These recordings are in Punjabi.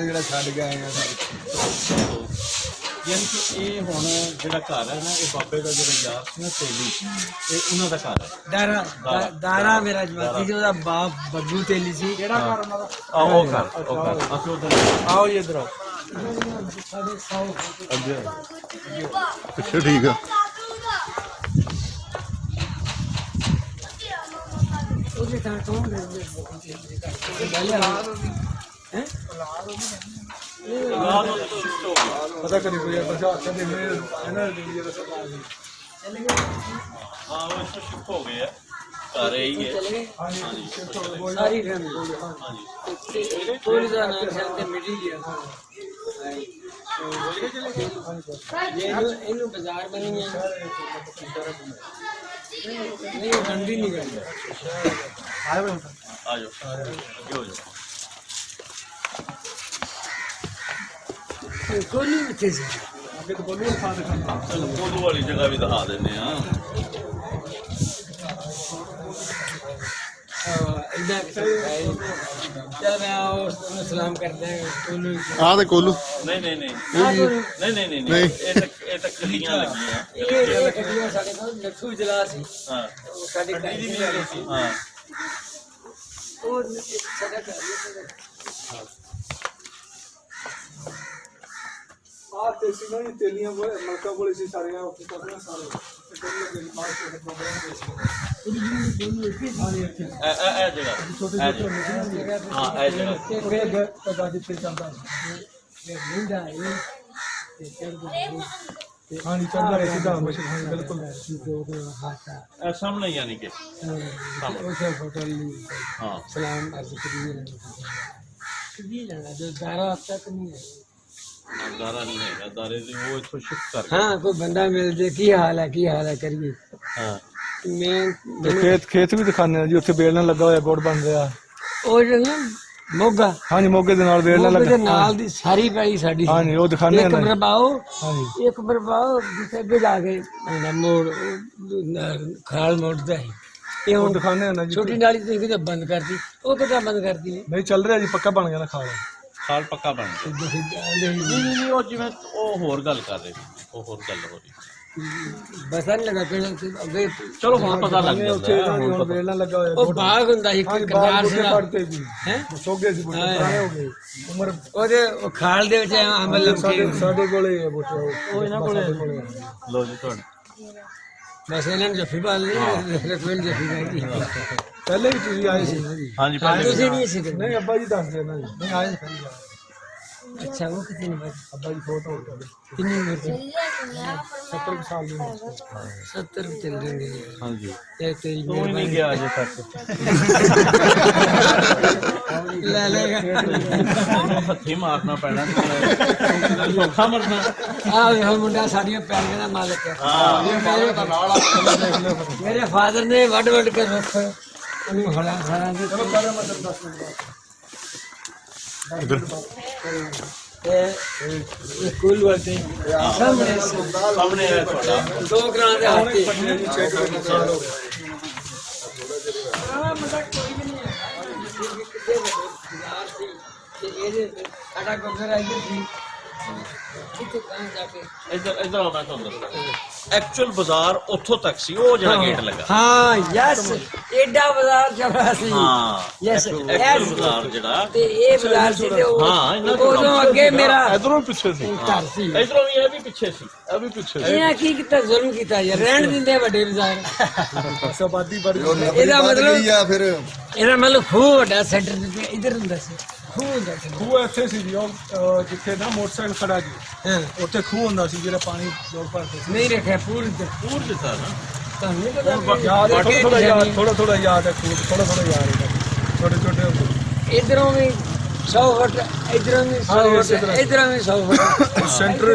ਜਿਹੜਾ ਛੱਡ ਕੇ ਆਏ ਆ ਯਾਨੀ ਕਿ ਇਹ ਹੁਣ ਜਿਹੜਾ ਘਰ ਹੈ ਨਾ, ਇਹ ਬਾਬੇ ਦਾ ਜਿਹੜਾ ਯਾਰ ਸੀ ਨਾ ਤੇਲੀ, ਇਹ ਉਹਨਾਂ ਦਾ ਘਰ ਹੈ। ਦਾਰਾ ਮੇਰਾ ਜਵਾਤੀ ਸੀ, ਉਹਦਾ ਬਾਪ ਬੱਬੂ ਤੇਲੀ ਸੀ। ਕਿਹੜਾ ਘਰ ਉਹਨਾਂ ਦਾ? ਆਹ ਉਹ ਘਰ ਅਸੀਂ ਉਧਰ ਆਓ ਜੀ ਇਧਰ ਆਓ। ਅੱਛਾ ਠੀਕ ਆ। ਉਹਦੇ ਤਾਂ ਕੌਣ ਹੈ? ਪਤਾ ਕਰੀ ਕੋਈ ਪ੍ਰਸ਼ਾਸਨ ਦੇ ਇਹਨਾਂ ਦੇ ਹਾਂ ਉਹ ਇੱਥੋਂ ਸ਼ਿਫਟ ਹੋ ਗਏ ਆ, ਘਰ ਇਹੀ ਹੈ। ਸਾਰੀ ਫੈਮਿਲੀ ਕੋਈ ਦਾ ਨਾਮ ਤੇ ਮਿਟੀ ਗਿਆ। ਇਹਨੂੰ ਬਾਜ਼ਾਰ ਬਣੀ ਹੈ ਨਹੀਂ, ਠੰਡੀ ਨਹੀਂ ਕਰਦਾ। ਆ ਜਾਓ ਅੱਗੇ ਹੋ ਜਾਓ। ਕੋਲੀ ਕਿੱਥੇ ਸੀ? ਚਲੋ ਕੋਲੂ ਵਾਲੀ ਜਗ੍ਹਾ ਵੀ ਦਿਖਾ ਦਿੰਦੇ ਆ। ਚੱਲ ਮੈਂ ਉਹਨੂੰ ਸਲਾਮ ਕਰਦਾ ਕੋਲੂ। ਆ ਤੇ ਕੋਲੂ ਨਹੀਂ ਨਹੀਂ ਇਹ ਤਾਂ ਕਲੀਆਂ ਲੱਗੀਆਂ। ਇਹ ਗੱਡੀਆਂ ਸਾਡੇ ਕੋਲ ਲੱਖੂ ਜਲਾ ਸੀ। ਹਾਂ ਸਾਡੇ ਘਰ ਦੀ ਵੀ ਆਈ ਸੀ। ਹਾਂ ਉਹ ਸਾਡਾ ਘਰ ਆ ਤੇ ਸੀ ਨਾ ਤੇਲੀਆਂ ਮਲਕਾ ਕੋਲੇ ਸੀ ਸਾਰੀਆਂ ਉੱਥੇ ਸਾਰੇ ਸਾਰੇ ਇਹ ਜਗ੍ਹਾ ਛੋਟੇ ਹਾਂ ਇਹ ਜਗ੍ਹਾ ਜਿੱਥੇ ਚੱਲਦਾ ਮਹਿੰਗਾ ਹੈ ਤੇ ਹਾਂ ਨਹੀਂ ਚੱਲਦਾ ਰਿਹਾ ਸਿੱਧਾ ਮਸ਼ਹੂਰ ਹਾਂ ਬਿਲਕੁਲ ਇਹ ਸਾਹਮਣੇ ਯਾਨੀ ਕਿ ਹਾਂ ਸਲਾਮ ਅਰਜ਼ ਕਰੀਏ ਜੋ ਦਾਰਾ ਤੱਕ ਨਹੀਂ ਹੈ। ਦਾਰਾ ਨਹੀਂ ਹੈਗਾ, ਦਾਰੇ ਦੇ ਉਹ ਇੱਥੋਂ ਸ਼ਿਫਟ ਕਰ ਗਏ। ਹਾਂ ਕੋਈ ਬੰਦਾ ਮਿਲ ਜੇ ਕੀ ਹਾਲ ਹੈ ਕਰੀਏ। ਹਾਂ ਮੈਂ ਖੇਤ ਵੀ ਦਿਖਾਉਂਦੇ ਆ ਜੀ, ਉੱਥੇ ਬੇਲ ਨਾਲ ਲੱਗਾ ਹੋਇਆ ਗੁੜ ਬਣ ਰਿਹਾ। ਉਹ ਜਿਹੜਾ ਮੋਗਾ ਹਾਂਜੀ ਮੋਗੇ ਦੇ ਨਾਲ ਬੇਲ ਨਾਲ ਮੋਗੇ ਦੇ ਲੱਗਾ। ਨਾਲ ਦੀ ਸਾਰੀ ਪੈਲੀ ਸਾਡੀ ਸੀ। ਹਾਂਜੀ ਉਹ ਦਿਖਾਉਂਦੇ ਆ ਇੱਕ ਨਾ। ਬਰਬਾਓ ਹਾਂਜੀ ਇੱਕ ਬਰਬਾਓ ਜਿੱਥੇ ਅੱਗੇ ਜਾ ਕੇ ਮੋੜ ਖਾਲ ਮੋੜਦਾ ਹੈ। ਇਹ ਉਹ ਹੁਣ ਦਿਖਾਉਂਦੇ ਆ ਨਾ ਜੀ। ਛੋਟੀ ਨਾਲੀ ਤੇ ਕਿਤੇ ਬੰਦ ਕਰਤੀ, ਉਹ ਕਿਤੇ ਬੰਦ ਕਰਤੀ ਨੇ। ਨਹੀਂ ਚੱਲ ਰਿਹਾ ਜੀ, ਪੱਕਾ ਬਣ ਗਿਆ ਨਾ ਖਾਲ। ਖਾਲ ਪੱਕਾ ਬਣ ਗਿਆ। ਨਹੀਂ ਉਹ ਜਿਵੇਂ ਉਹ ਹੋਰ ਗੱਲ ਕਰ ਰਹੇ ਸੀ, ਉਹ ਹੋਰ ਗੱਲ ਹੋ ਰਹੀ। ਪਤਾ ਨਹੀਂ ਲੱਗਾ ਕਿਹੜਾ ਅੱਗੇ ਚਲੋ ਹੁਣ ਪਤਾ ਲੱਗ ਉੱਥੇ ਜਾਂਦਾ ਹੁਣ ਬੇਲ ਨਾਲ ਲੱਗਾ ਹੋਇਆ। ਉਹ ਬਾਗ ਹੁੰਦਾ ਸੀ ਕਰਨਾਲ ਸੀ ਪੜਤੇ ਜੀ ਹੈ। ਸੋਗੇ ਸੀ ਬੁੱਟੇ ਪੁਰਾਣੇ ਹੋ ਗਏ ਉਮਰ। ਉਹਦੇ ਉਹ ਖਾਲ ਦੇ ਵਿੱਚ ਅੰਬ ਲਮਕੇ ਸਾਡੇ ਕੋਲੇ ਹੈ ਬੁੱਟੇ ਉਹ ਇਹਨਾਂ ਕੋਲੇ। ਲੋ ਜੀ ਤੁਹਾਡੇ ਬਸ ਇਹਨਾਂ ਨੂੰ ਜੱਫੀ ਪਾ ਲਈ, ਰਫੇਲ ਜੱਫੀ ਪਾ ਲਈ। ਪਹਿਲੇ ਵੀ ਤੁਸੀਂ ਆਏ ਸੀ। ਹਾਂਜੀ ਪਹਿਲੇ ਤੁਸੀਂ ਨਹੀਂ ਸੀ ਨਹੀਂ ਅੱਬਾ ਜੀ ਦੱਸਦੇ ਨਾ ਜੀ। ਨਹੀਂ ਆਏ ਸੀ ਪਹਿਲੇ। ਅੱਛਾ ਉਹ ਕਿਤੇ ਨਹੀਂ ਬਸ ਅੱਬਾ ਜੀ ਫੋਟੋ ਹੋ ਗਈ ਕਿੰਨੀ ਉਮਰ ਸੀ? 70 ਸਾਲ ਦੀ ਉਮਰ। 70 ਚੱਲ ਰਹੇ ਹਾਂਜੀ ਇਹ ਤੇਰੀ ਤੂੰ ਹੀ ਨਹੀਂ ਗਿਆ ਅਜੇ ਤੱਕ। ਲੈ ਲੈਗਾ ਹੱਥੀ ਮਾਰਨਾ ਪੈਣਾ, ਸੌਖਾ ਮਰਨਾ। ਆਹ ਵੇਖੋ ਮੁੰਡਾ ਸਾਡੀਆਂ ਪੈਲੀਆਂ ਦਾ ਮਾਲਕ ਹੈ। ਮੇਰੇ ਫਾਦਰ ਨੇ ਵੱਢ ਵੱਢ ਕੇ ਰੁੱਖ ਉਹਨੂੰ ਹਲਾ ਹਲਾ ਦੇ ਸਕੂਲ ਵਾਲੇ ਸਾਹਮਣੇ ਸਾਹਮਣੇ ਹੈ ਤੁਹਾਡਾ। 2 ਗ੍ਰਾਂ ਦੇ ਹੱਥੇ ਸਾਡਾ ਗੁਰਦੁਆਰਾ ਇੱਧਰ ਸੀ। ਇੱਥੇ ਕਾਂ ਜਾ ਕੇ ਇੱਧਰ ਮੈਂ ਤੁਹਾਨੂੰ ਦੱਸਦਾ, ਐਕਚੁਅਲ ਬਾਜ਼ਾਰ ਉੱਥੋਂ ਤੱਕ ਸੀ, ਉਹ ਜਿਹੜਾ ਗੇਟ ਲੱਗਾ। ਹਾਂ ਯਸ ਐਡਾ ਬਾਜ਼ਾਰ ਚੱਲਦਾ ਸੀ। ਹਾਂ ਯਸ ਐਕਚੁਅਲ ਬਾਜ਼ਾਰ ਜਿਹੜਾ ਤੇ ਇਹ ਬਾਜ਼ਾਰ ਸੀ ਤੇ ਹਾਂ, ਇਹਨਾਂ ਤੋਂ ਉਦੋਂ ਅੱਗੇ ਮੇਰਾ ਇਧਰੋਂ ਪਿੱਛੇ ਸੀ। ਘਰ ਸੀ। ਇਧਰੋਂ ਵੀ ਇਹ ਵੀ ਪਿੱਛੇ ਸੀ। ਇਹ ਵੀ ਪਿੱਛੇ ਸੀ। ਇਹਨਾਂ ਕੀ ਕੀਤਾ, ਜ਼ੁਲਮ ਕੀਤਾ ਯਾਰ, ਰਹਿਣ ਦਿੰਦੇ ਵੱਡੇ ਬਾਜ਼ਾਰ। ਆਬਾਦੀ ਬੜੀ ਇਹਦਾ ਮਤਲਬ ਫਿਰ ਇਹਦਾ ਮਤਲਬ ਖੂਹ ਵੱਡਾ ਸੈਂਟਰ ਤੇ ਇੱਧਰ ਹੁੰਦਾ ਸੀ। ਖੂਹ ਹੁੰਦਾ ਸੀ। ਖੂਹ ਇੱਥੇ ਸੀ ਜੀ, ਉਹ ਜਿੱਥੇ ਨਾ ਮੋਟਰਸਾਈਕਲ ਖੜਾ ਜੀ ਹਾਂ ਉੱਥੇ ਖੂਹ ਹੁੰਦਾ ਸੀ, ਜਿਹੜਾ ਪਾਣੀ ਲੋੜ ਭਰਦੇ ਸੀ। ਨਹੀਂ ਰੱਖਿਆ ਪੂਰੀ ਤੇ ਪੂਰ ਦਿੱਤਾ ਨਾ। ਤੁਹਾਨੂੰ ਨਹੀਂ ਪਤਾ ਯਾਦ ਹੈ ਥੋੜਾ ਥੋੜਾ ਯਾਦ ਹੈ ਖੂਹ, ਥੋੜਾ ਥੋੜਾ ਯਾਦ ਹੈ। ਛੋਟੇ ਛੋਟੇ ਹੁੰਦੇ। ਇਧਰੋਂ ਵੀ 100 ਫੁੱਟ ਇਧਰੋਂ ਵੀ 100 ਫੁੱਟ ਇਧਰੋਂ ਵੀ 100 ਫੁੱਟ ਸੈਂਟਰ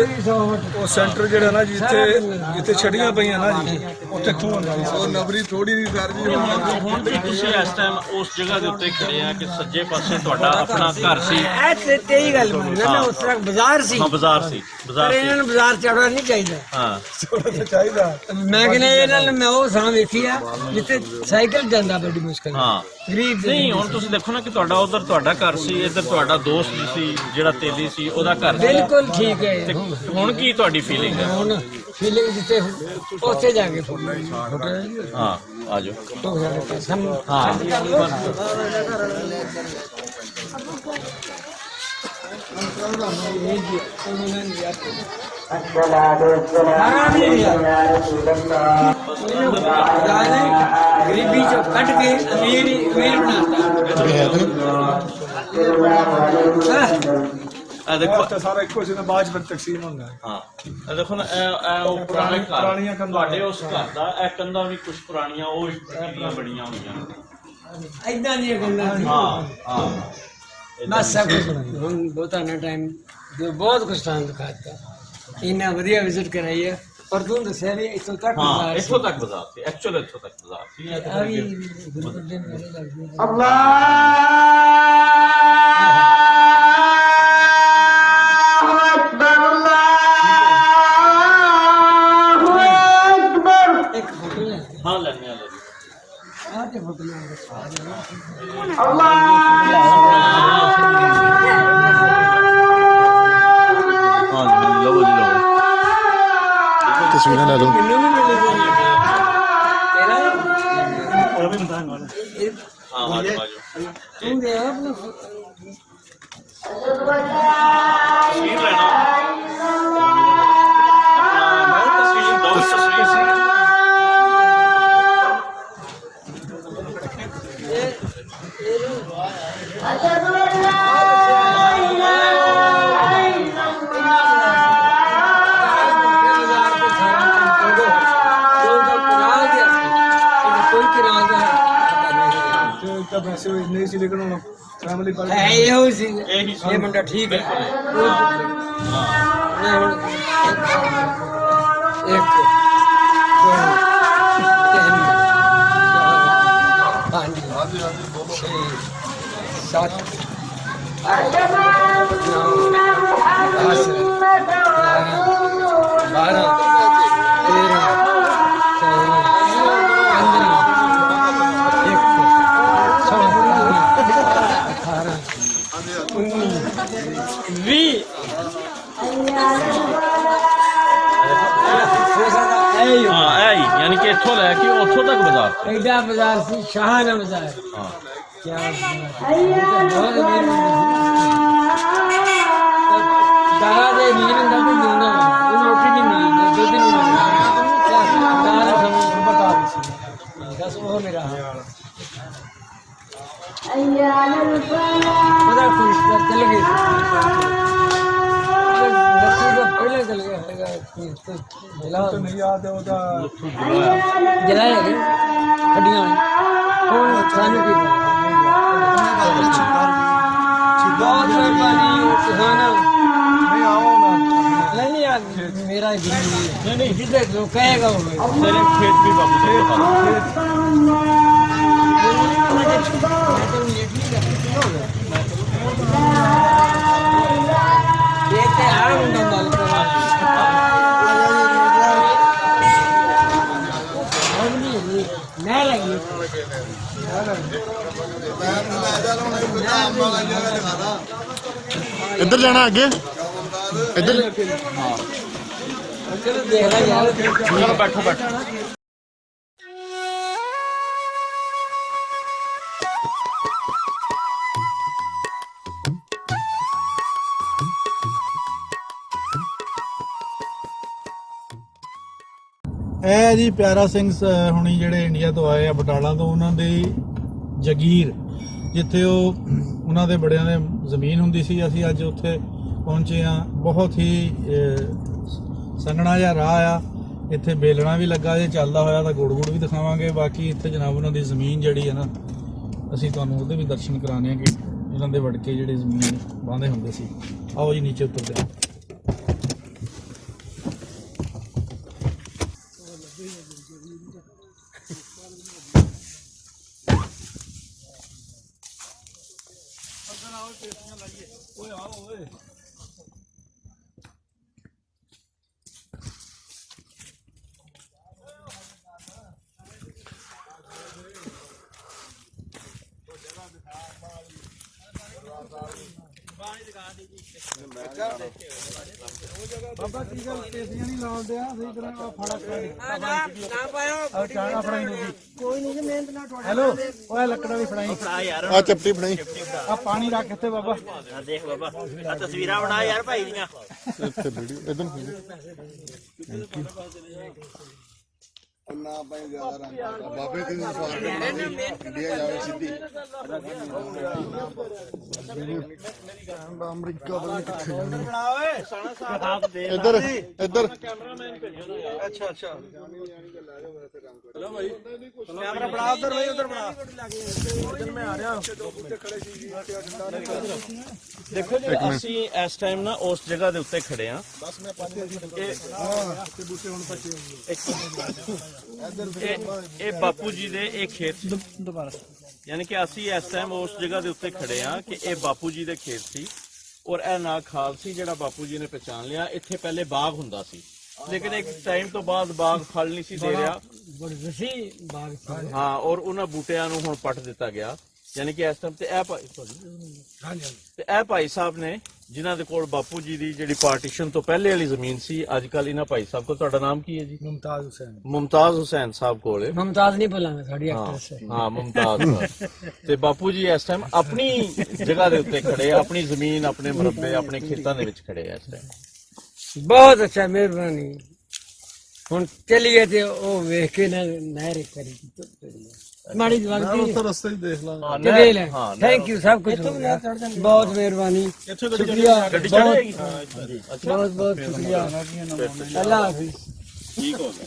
ਉਹ ਸੈਂਟਰ ਜਿਹੜਾ ਨਾ ਜਿੱਥੇ ਛੜੀਆਂ ਪਈਆਂ ਨਾ ਜੀ ਉੱਥੇ ਖੂਹ ਹੁੰਦਾ ਜੀ ਉਹ ਨਬਰੀ ਥੋੜੀ ਦੀ ਸਰ ਜੀ ਹੁਣ ਵੀ ਤੁਸੀਂ ਇਸ ਟਾਈਮ ਉਸ ਜਗ੍ਹਾ ਦੇ ਉੱਤੇ ਖੜੇ ਆ ਕਿ ਸੱਜੇ ਪਾਸੇ ਤੁਹਾਡਾ ਆਪਣਾ ਘਰ ਸੀ। ਇਹ ਤੇ ਹੀ ਗੱਲ ਮੰਨਦਾ ਨਾ ਉਸ ਤਰ੍ਹਾਂ ਬਾਜ਼ਾਰ ਸੀ। ਹਾਂ ਬਾਜ਼ਾਰ ਸੀ ਪਰ ਇਹਨਾਂ ਨੂੰ ਬਾਜ਼ਾਰ ਚੜ੍ਹਨਾ ਨਹੀਂ ਚਾਹੀਦਾ। ਹਾਂ ਥੋੜਾ ਚਾਹੀਦਾ। ਮੈਂ ਕਹਿੰਦਾ ਇਹਨਾਂ ਨੂੰ ਮੈਂ ਉਹ ਥਾਂ ਵੇਖੀ ਆ ਜਿੱਥੇ ਸਾਈਕਲ ਜਾਂਦਾ ਬੜੀ ਮੁਸ਼ਕਲ ਹਾਂ ਗਰੀਬ ਦੇ ਨਹੀਂ ਹੁਣ ਤੁਸੀਂ ਦੇਖੋ ਨਾ ਕਿ ਤੁਹਾਡਾ ਉਧਰ ਤੁਹਾਡਾ ਘਰ ਸੀ, ਇੱਧਰ ਤੁਹਾਡਾ ਦੋਸਤ ਸੀ ਜਿਹੜਾ ਤੇਲੀ ਸੀ ਉਹਦਾ ਘਰ ਸੀ। ਬਿਲਕੁਲ ਠੀਕ ਹੈ। ਤੇ ਹੁਣ ਕੀ ਤੁਹਾਡੀ ਫੀਲਿੰਗ ਹੈ? ਹੁਣ ਫੀਲਿੰਗ ਜਿੱਥੇ ਉੱਥੇ ਜਾ ਕੇ ਹਾਂ ਆ ਜਾਓ। गरीबी चो कट के अमीर बनाता। ਦੇਖੋ ਸਾਰਾ ਇੱਕੋ ਜਿਹੇ ਬਾਅਦ ਵਿੱਚ ਤਕਸੀਮ ਹੁੰਦਾ ਹੈ। ਹਾਂ ਇਹ ਦੇਖੋ ਨਾ ਇਹ ਉਹ ਪੁਰਾਣੇ ਪੁਰਾਣੀਆਂ ਘਰ ਕੰਧਾਂ ਤੁਹਾਡੇ ਉਸ ਘਰ ਦਾ ਇਹ ਕੰਧਾਂ ਵੀ ਕੁਝ ਪੁਰਾਣੀਆਂ ਉਹ ਜਿਹੜੀਆਂ ਬਣੀਆਂ ਹੋਈਆਂ। ਇਦਾਂ ਦੀਆਂ ਗੱਲਾਂ ਹਾਂ ਹਾਂ ਬਸ ਸਭ ਕੁਝ ਹੁਣ ਬਹੁਤਾ ਨਾ ਟਾਈਮ ਜੋ ਬਹੁਤ ਕੁਝ ਤੁਹਾਨੂੰ ਦਿਖਾਤਾ ਇੰਨਾ ਵਧੀਆ ਵਿਜ਼ਿਟ ਕਰਾਈ ਹੈ। ਪਰ ਤੂੰ ਦੱਸਿਆ ਵੀ ਇੱਥੋਂ ਤੱਕ ਹਾਂ ਇੱਥੋਂ ਤੱਕ ਬਾਜ਼ਾਰ ਸੀ, ਐਕਚੁਅਲ ਇੱਥੋਂ ਤੱਕ ਬਾਜ਼ਾਰ ਸੀ। ਇੱਕ ਫੋਟੋ ਲੈ ਹਾਂ ਲੈਣੇ ਆ ਆਹ ਤੇ ਫੋਟੋ ਲੈ ਹਾਂ ਲਵੋ ਜੀ ਲਵੋ ਤਸਵੀਰਾਂ ਲੈ ਲਓ। ਮੈਨੂੰ ਵੀ ਮਿਲੇ ਤੇਰਾ ਉਹ ਵੀ ਹੁੰਦਾ ਨਾਲ ਹਾਂ ਆ ਜਾਓ ਤੂੰ ਦੇ ਆਪਣਾ ਤਸਵੀਰ ਲੈਣਾ ਤਸਵੀਰ ਦੋ ਤਸਵੀਰ ਤਾਂ ਵੈਸੇ ਨਹੀਂ ਸੀ ਲੇਕਿਨ ਹੁਣ ਫੈਮਿਲੀ ਪਰ ਹੈ ਇਹੋ ਸੀ ਇਹੀ ਸੀ। ਇਹ ਮੁੰਡਾ ਠੀਕ ਹੈ। ਹਾਂ ਹੁਣ ਇੱਕ ਦੋ ਤਿੰਨ ਚਾਰ ਪੰਜ 6 7 8 9 10 12 ਹਾਂ ਇਹ ਹੀ ਯਾਨੀ ਕਿ ਇੱਥੋਂ ਲੈ ਕੇ ਉੱਥੋਂ ਤੱਕ ਬਾਜ਼ਾਰ ਸੀ। ਐਡਾ ਬਾਜ਼ਾਰ ਸੀ ਸ਼ਾਹਾਨਾ ਬਾਜ਼ਾਰ। ਹਾਂ क्या बहुत दारा दे नींद अंदर भी जिंदा वो रोटी नहीं मिली 2 दिन क्या दारा हम बता दी बस वो मेरा बड़ा खुश चल गए पहले चल गया तो नहीं याद है ਉਹਦਾ जलाया खड़ियां कौन खाने की बहुत मेहरबानी सुहाना नहीं आओ ना नहीं यार मेरा नहीं जिधर जो कहेगा वो तेरे खेत भी बाबू से बता देखते आराम डाल मैं लगी ਇੱਧਰ ਜਾਣਾ ਅੱਗੇ ਇੱਧਰ चलो देखना यार चलो बैठो बैठो ਇਹ ਜੀ ਪਿਆਰਾ ਸਿੰਘ ਹੁਣੀ ਜਿਹੜੇ ਇੰਡੀਆ ਤੋਂ ਆਏ ਆ ਬਟਾਲਾ ਤੋਂ, ਉਹਨਾਂ ਦੀ ਜਗੀਰ ਜਿੱਥੇ ਉਹਨਾਂ ਦੇ ਬੜਿਆਂ ਦੇ ਜ਼ਮੀਨ ਹੁੰਦੀ ਸੀ। ਅਸੀਂ ਅੱਜ ਉੱਥੇ ਪਹੁੰਚੇ ਆ। ਬਹੁਤ ਹੀ ਸੰਘਣਾ ਜਿਹਾ ਰਾਹ ਆ, ਇੱਥੇ ਬੇਲਣਾ ਵੀ ਲੱਗਾ ਜੇ ਚੱਲਦਾ ਹੋਇਆ ਤਾਂ ਗੁੜ ਵੀ ਦਿਖਾਵਾਂਗੇ। ਬਾਕੀ ਇੱਥੇ ਜਨਾਬ ਉਹਨਾਂ ਦੀ ਜ਼ਮੀਨ ਜਿਹੜੀ ਹੈ ਨਾ, ਅਸੀਂ ਤੁਹਾਨੂੰ ਉਹਦੇ ਵੀ ਦਰਸ਼ਨ ਕਰਾਣੇ ਆ ਕਿ ਉਹਨਾਂ ਦੇ ਵੜ ਕੇ ਜਿਹੜੇ ਜ਼ਮੀਨ ਵਾਹੁੰਦੇ ਹੁੰਦੇ ਸੀ। ਆਓ ਜੀ ਨੀਚੇ ਉਤਰਦੇ ਹਾਂ। ਬਾਬਾ ਕੀ ਗੱਲ ਪੇਸੀਆਂ ਨਹੀਂ ਲਾਉਂਦੇ ਆ ਸਹੀ ਤਰ੍ਹਾਂ ਫੜਾ ਨਾ ਪਾਇਓ ਚਾਣਾ ਫੜਾਈ ਦੂਜੀ ਕੋਈ ਨਹੀਂ ਮਿਹਨਤ ਨਾਲ ਤੁਹਾਡਾ ਹੈਲੋ ਓਏ ਲੱਕੜਾਂ ਵੀ ਫੜਾਈ ਫੜਾ ਯਾਰ ਆ ਚੱਪਟੀ ਫੜਾਈ ਆ ਪਾਣੀ ਰੱਖ ਇੱਥੇ ਬਾਬਾ ਦੇਖ ਬਾਬਾ ਆ ਤਸਵੀਰਾਂ ਬਣਾ ਯਾਰ ਭਾਈ ਦੀਆਂ ਇੱਥੇ ਵੀਡੀਓ ਇਧਰ ਨਾ ਭਾਈ ਜ਼ਿਆਦਾ ਰੰਗ ਬਾਬੇ ਤੇ ਸਵਾਰ ਇੰਡੀਆ ਜਾਵੇ ਸਿੱਧੀ ਅਮਰੀਕਾ ਬਣ ਕਿੱਥੇ ਇੱਧਰ ਇੱਧਰ ਅੱਛਾ ਅੱਛਾ ਕੈਮਰਾ ਬਣਾ ਉਧਰ ਭਾਈ ਉਧਰ ਬਣਾ ਉਧਰ ਮੈਂ ਆ ਰਿਹਾ ਉੱਤੇ ਖੜੇ ਸੀ ਦੇਖੋ ਜੀ ਅਸੀਂ ਇਸ ਟਾਈਮ ਨਾ ਉਸ ਜਗ੍ਹਾ ਦੇ ਉੱਤੇ ਖੜੇ ਆ ਬਸ ਮੈਂ ਪਾਸੇ ਤੇ ਬੂਟੇ ਹੁਣ ਪੱਕੇ ਇਹ ਬਾਪੂ ਜੀ ਦੇ ਇਹ ਖੇਤ ਸੀ ਦੁਬਾਰਾ ਯਾਨੀ ਕਿ ਅਸੀਂ ਇਸ ਟਾਈਮ ਉਸ ਜਗ੍ਹਾ ਦੇ ਉੱਤੇ ਖੜੇ ਆ ਕਿ ਇਹ ਬਾਪੂ ਜੀ ਦੇ ਖੇਤ ਸੀ ਔਰ ਇਹ ਨਾ ਖਾਲ ਸੀ ਜਿਹੜਾ ਬਾਪੂ ਜੀ ਨੇ ਪਛਾਣ ਲਿਆ। ਇੱਥੇ ਪਹਿਲੇ ਬਾਗ ਹੁੰਦਾ ਸੀ ਲੇਕਿਨ ਇੱਕ ਟਾਈਮ ਤੋਂ ਬਾਅਦ ਬਾਗ ਫਲ ਨਹੀਂ ਸੀ ਦੇ ਰਿਹਾ ਹਾਂ ਔਰ ਉਹਨਾਂ ਬੂਟਿਆਂ ਨੂੰ ਹੁਣ ਪੱਟ ਦਿੱਤਾ ਗਿਆ ਯਾਨੀ ਕਿ ਇਸ ਟਾਈਮ ਤੇ ਇਹ ਭਾਈ ਸਾਹਿਬ ਨੇ ਜਿਨ੍ਹਾਂ ਦੇ ਕੋਲ ਬਾਪੂ ਜੀ ਦੀ ਜਿਹੜੀ ਪਾਰਟੀਸ਼ਨ ਤੋਂ ਪਹਿਲੇ ਵਾਲੀ ਜ਼ਮੀਨ ਸੀ ਅੱਜ ਕੱਲ ਇਹਨਾਂ ਭਾਈ ਸਾਹਿਬ ਕੋਲ ਤੁਹਾਡਾ ਨਾਮ ਕੀ ਹੈ ਜੀ? ਮੁਮਤਾਜ਼ ਹੁਸੈਨ ਸਾਹਿਬ ਕੋਲ ਹੈ। ਮੁਮਤਾਜ਼ ਨਹੀਂ ਭੁੱਲਾਂਗੇ ਸਾਡੀ ਐਕਟਰੈਸ ਹੈ। ਹਾਂ ਮੁਮਤਾਜ਼ ਤੇ ਬਾਪੂ ਜੀ ਇਸ ਟਾਈਮ ਆਪਣੀ ਜਗ੍ਹਾ ਦੇ ਉੱਤੇ ਖੜੇ ਆਪਣੀ ਜ਼ਮੀਨ ਆਪਣੇ ਮਰਬੇ ਆਪਣੇ ਖੇਤਾਂ ਦੇ ਵਿੱਚ ਖੜੇ ਆ ਇਸ ਟਾਈਮ। ਬਹੁਤ ਅੱਛਾ ਮਿਹਰਬਾਨੀ ਹੁਣ ਚਲੀਏ ਤੇ ਉਹ ਵੇਖ ਕੇ ਨਾ ਨਹਿਰ ਕਰੀ ਮਾੜੀ ਜਵਾਨੀ ਰਸਤੇ ਹੀ ਦੇਖ ਲਾਂ ਦੇ ਲੈ ਥੈਂਕ ਯੂ ਸਭ ਕੁਝ ਬਹੁਤ ਮਿਹਰਬਾਨੀ ਸ਼ੁਕਰੀਆ ਬਹੁਤ ਬਹੁਤ ਸ਼ੁਕਰੀਆ ਅੱਲਾ ਹਾਫਿਜ਼ ਠੀਕ ਹੋ ਗਿਆ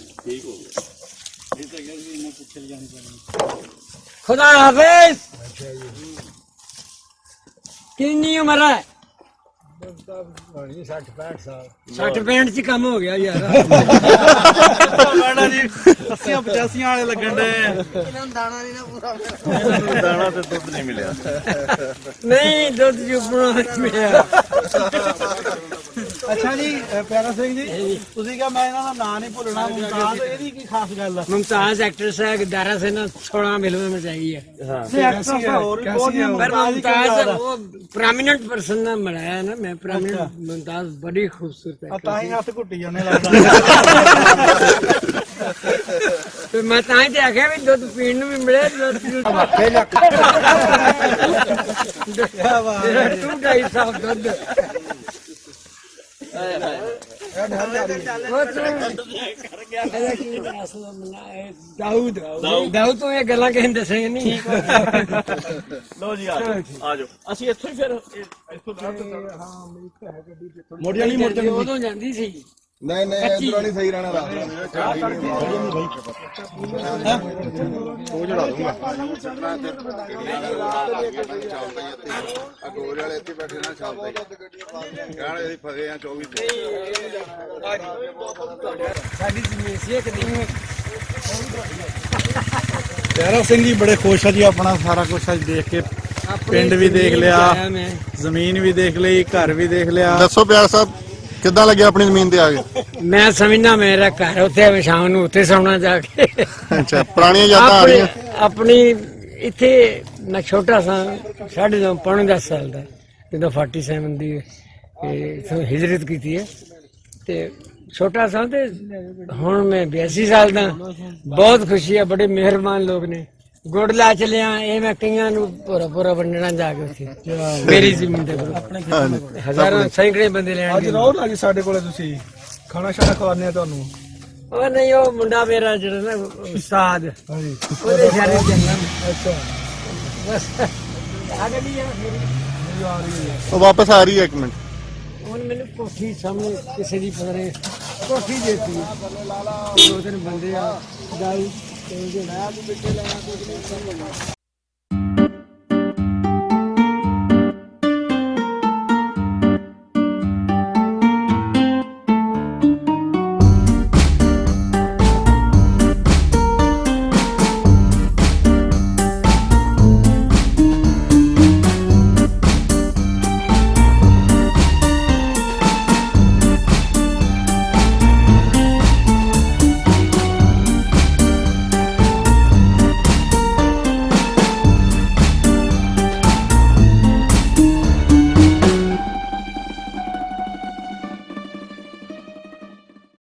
खुदा हाफिज कितनी उम्र है 60-65 ਚ ਕੰਮ ਹੋ ਗਿਆ ਯਾਰ ਮੈਡਮ ਜੀ 80-85 ਵਾਲੇ ਲੱਗਣ ਦੇ ਦਾਣਾ ਤੇ ਦੁੱਧ ਨਹੀਂ ਮਿਲਿਆ ਨਹੀਂ ਦੁੱਧ ਚੁੱਪਣਾ ਮਿਲਿਆ ਅੱਛਾ ਜੀ ਪਿਆਰਾ ਸਿੰਘ ਜੀ ਤੁਸੀਂ ਕਿਹਾ ਮੈਂ ਇਹਨਾਂ ਦਾ ਨਾਂ ਨਹੀਂ ਭੁੱਲਣਾ ਮੁਮਤਾਜ਼ ਇਹਦੀ ਕੀ ਖਾਸ ਗੱਲ ਆ? मुमताज एक्ट्रेस है दारा से ना 16 फिल्मों में चाहिए ਨਹੀਂ ਐਕਟਰਸ ਤਾਂ ਹੋਰ ਵੀ ਬਹੁਤ ਨੇ पर मुमताज वो प्रोमिनेंट पर्सन ना बनाया है ना मैं प्रोमिनेंट मुमताज बड़ी खूबसूरत है ਤਾਂ ਹੀ ਹੱਥ ਘੁੱਟੀ ਜਾਂਦੇ ਲੱਗਦਾ तो मैं ताई ते आख्या भी दुध पीण नूं भी मिले तू ढाई साफ दुध दाऊद दाऊद तो ये गल्लां किसी दसे नहीं ਲਓ ਜੀ ਆ ਜਾਓ ਅਸੀਂ ਇੱਥੋਂ ਹੀ ਫਿਰ ਇੱਥੋਂ ਮੋੜਿਆ ਨਹੀਂ ਮੁੜ ਜਾਣੀ ਉਦੋਂ ਜਾਂਦੀ ਸੀ ਨਹੀਂ ਨਹੀਂ ਇਧਰੋਂ ਨਹੀਂ ਸਹੀ ਰਹਿਣਾ ਰਾਤ ਉਹ ਜੜਾ ਦੂੰਗਾ ਅਗੋਰੇ ਵਾਲੇ ਇੱਥੇ ਬੈਠੇ ਨਾ ਸ਼ਾਮ ਤੱਕ ਗਾਣੇ ਦੀ ਫਗੇ ਆ 24 ਸਾਡੀ ਜ਼ਮੀਨ ਸੀ ਇੱਕ ਦਿਨ ਪਿਆਰਾ ਸਿੰਘ ਜੀ ਬੜੇ ਖੁਸ਼ ਆ ਜੀ ਆਪਣਾ ਸਾਰਾ ਕੁਝ ਅੱਜ ਦੇਖ ਕੇ ਪਿੰਡ ਵੀ ਦੇਖ ਲਿਆ ਜ਼ਮੀਨ ਵੀ ਦੇਖ ਲਈ ਘਰ ਵੀ ਦੇਖ ਲਿਆ। ਦੱਸੋ ਪਿਆਰ ਸਾਹਿਬ ਕਿੱਦਾਂ ਲੱਗਿਆ ਆਪਣੀ ਜ਼ਮੀਨ ਤੇ ਆ ਕੇ? ਮੈਂ ਸਮਝਦਾ ਮੇਰਾ ਘਰ ਉੱਥੇ ਸ਼ਾਮ ਨੂੰ ਉੱਥੇ ਸੌਣਾ ਜਾ ਕੇ ਅੱਛਾ ਪੁਰਾਣੀਆਂ ਯਾਦਾਂ ਆ ਰਹੀਆਂ ਆਪਣੀ ਇੱਥੇ ਮੈਂ ਛੋਟਾ ਸਾਂ 9.5 ਸਾਲ ਦਾ ਜਦੋਂ 47 ਦੀ ਇੱਥੋਂ ਹਿਜਰਤ ਕੀਤੀ ਹੈ ਤੇ ਛੋਟਾ ਸਾਂ ਤੇ ਹੁਣ ਮੈਂ 82 ਸਾਲ ਦਾ ਬਹੁਤ ਖੁਸ਼ੀ ਹੈ ਬੜੇ ਮਿਹਰਬਾਨ ਲੋਕ ਨੇ ਗੁੜ ਲਾ ਚਲਿਆ ਇਹ ਮੈਂ ਕਈਆਂ ਨੂੰ ਪੂਰਾ ਵੰਡਣਾ ਜਾ ਕੇ ਉੱਥੇ ਮੇਰੀ ਜ਼ਮੀਨ ਦੇ ਹਜ਼ਾਰਾਂ ਸੈਂਕੜੇ ਬੰਦੇ ਲੈਣਗੇ ਅੱਜ ਰਹੋ ਨਾ ਜੀ ਸਾਡੇ ਕੋਲੇ ਤੁਸੀਂ ਖਾਣਾ ਛਾਣਾ ਖਵਾਉਂਦੇ ਆ ਤੁਹਾਨੂੰ ਉਹ ਨਹੀਂ ਉਹ ਮੁੰਡਾ ਮੇਰਾ ਜਿਹੜਾ ਨਾ ਉਸਤਾਦ ਹਾਂਜੀ ਉਹਦੇ ਸਾਰੇ ਚੱਲਣਾ ਅੱਛਾ ਬਸ ਆ ਗਈ ਉਹ ਵਾਪਸ ਆ ਰਹੀ ਹੈ 1 ਮਿੰਟ ਹੁਣ ਮੈਨੂੰ ਕੋਠੀ ਸਾਹਮਣੇ ਕਿਸੇ ਦੀ ਪਤਾ ਨਹੀਂ ਕੋਠੀ ਦੇਤੀ 2-3 ਬੰਦੇ ਆ ਦਾਈ ਤੇ ਮੈਂ ਤੂੰ ਬਿੱਟੇ ਲੈਣਾ ਕੁਝ ਨਹੀਂ